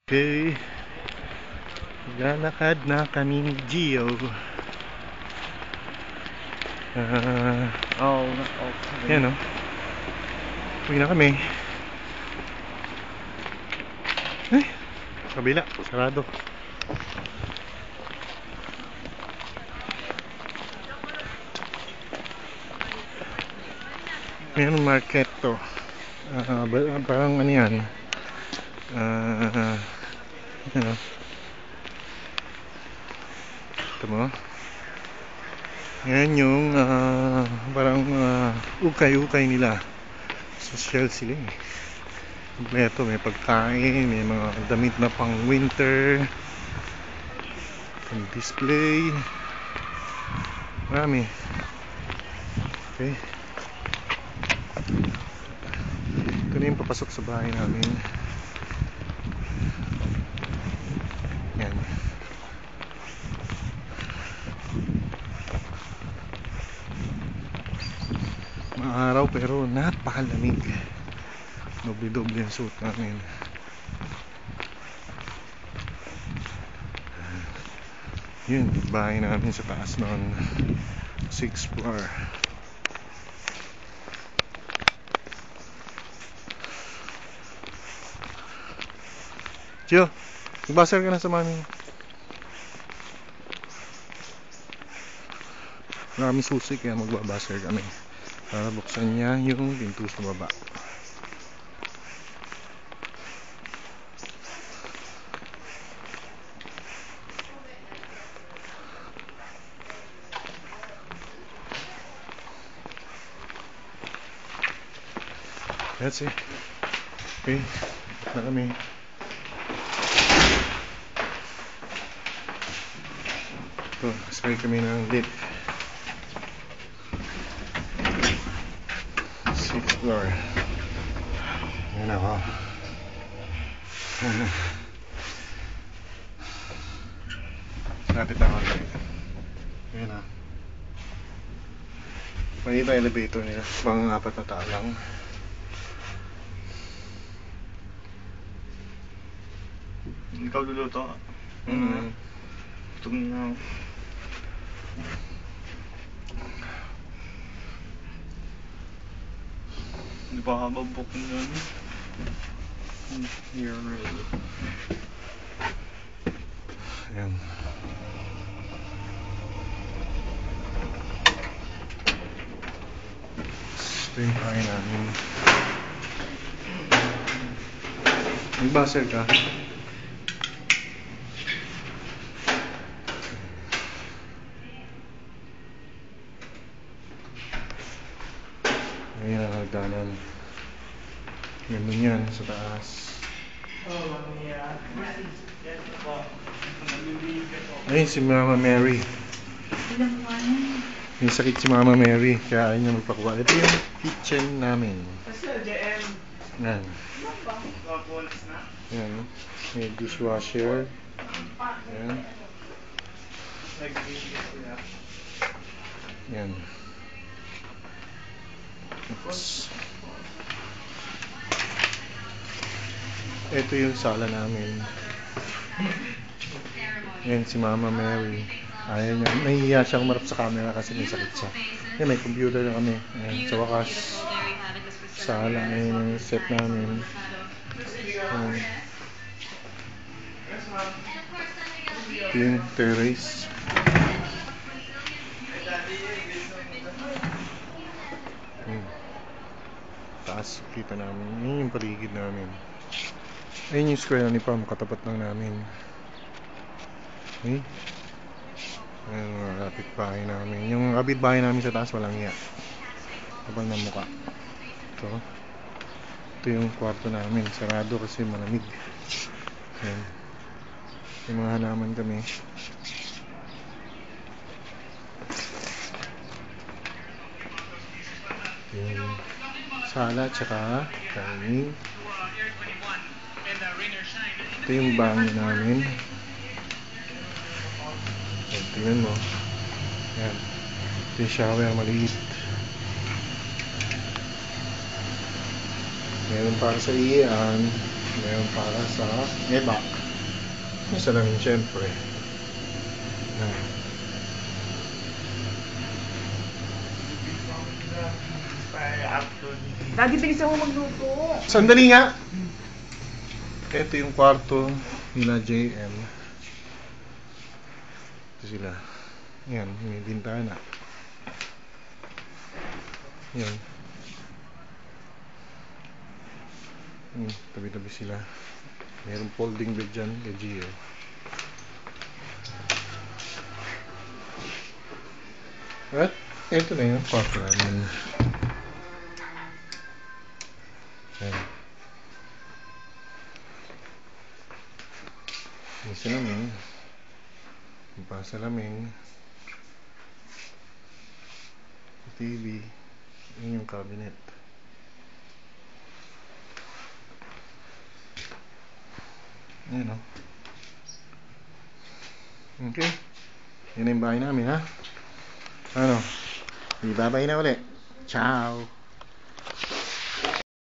Okay, naglalakad na kami ni Gio. Yan o. Uwi na kami. Ay, kabila, sarado. Yan market to. Parang ano yan. Yan o. Ito mo. Yan yung parang ukay-ukay nila. Social sila eh. Kompleto, may pagkain, may mga damit na pang winter, pang display, marami. Okay, ito na yung papasok sa bahay namin. Yan. Maaraw pero napakalamig. Doble-doble ang suot namin. Yun, bahay namin sa taas ng 6th floor. Gio, magbasar ka na sa mami. Maraming susi kaya magbabasar kami para buksan niya yung pinto sa baba. That's it. Okay, na kami. Ito, asay kami ng lift. 6th floor. Yan ako. Lapit ako ulit. Yan na. Maliit ang elevator nila. Pang 4 na tao lang. Ikaw luluto? Gutom na. Hindi pa ka mabuk nun. Here already. Ayan. Ito yung bahay namin. Nag-buzzer ka? Ayan ang hagdanan. Ganun yan sa taas. Ayun si Mama Mary. May sakit si Mama Mary kaya ayaw niya magpakuha. Ito yung kitchen namin. Yan. Yan. May dishwasher. Yan. Yan. Oops. Ito yung sala namin. Yan si Mama Mary. Ayaw niya. Nahihiya siya kumarap sa camera kasi may sakit siya. Yan, may computer na kami. Ayan, sa wakas. Sala ay yung set namin. Ito yung terrace. Taas, kita namin. Yun yung paligid namin. Ayun yung square ni Pam, katapat lang namin. Okay? Ayun yung kapit bahay namin. Yung kapit bahay namin sa taas, walang iya. Kapal na mukha. Ito yung kwarto namin. Sarado kasi malamig. Ayan. Yung mga halaman kami. Yung sala tsaka dining. Ito yung banyo namin. Ayan, tingnan mo. Ayan. Ito yung shower maliit. Meron para sa iyan. Meron para sa ebak. Yung salamin, syempre. Yan. Daddy, bilisan mo magluto. Sandali nga! Ito yung kwarto nila JM. Ito sila. Yan, may bintana. Yan. Tabi-tabi sila. Mayroong folding bed dyan kay Gio. At ito na yung kwarto namin. Yan. May salamin. May pasalamin. TV. Yun yung cabinet. Ayan o. Okay. Yan na yung bahay namin, ha? Ano? Ibabay na ulit. Ciao!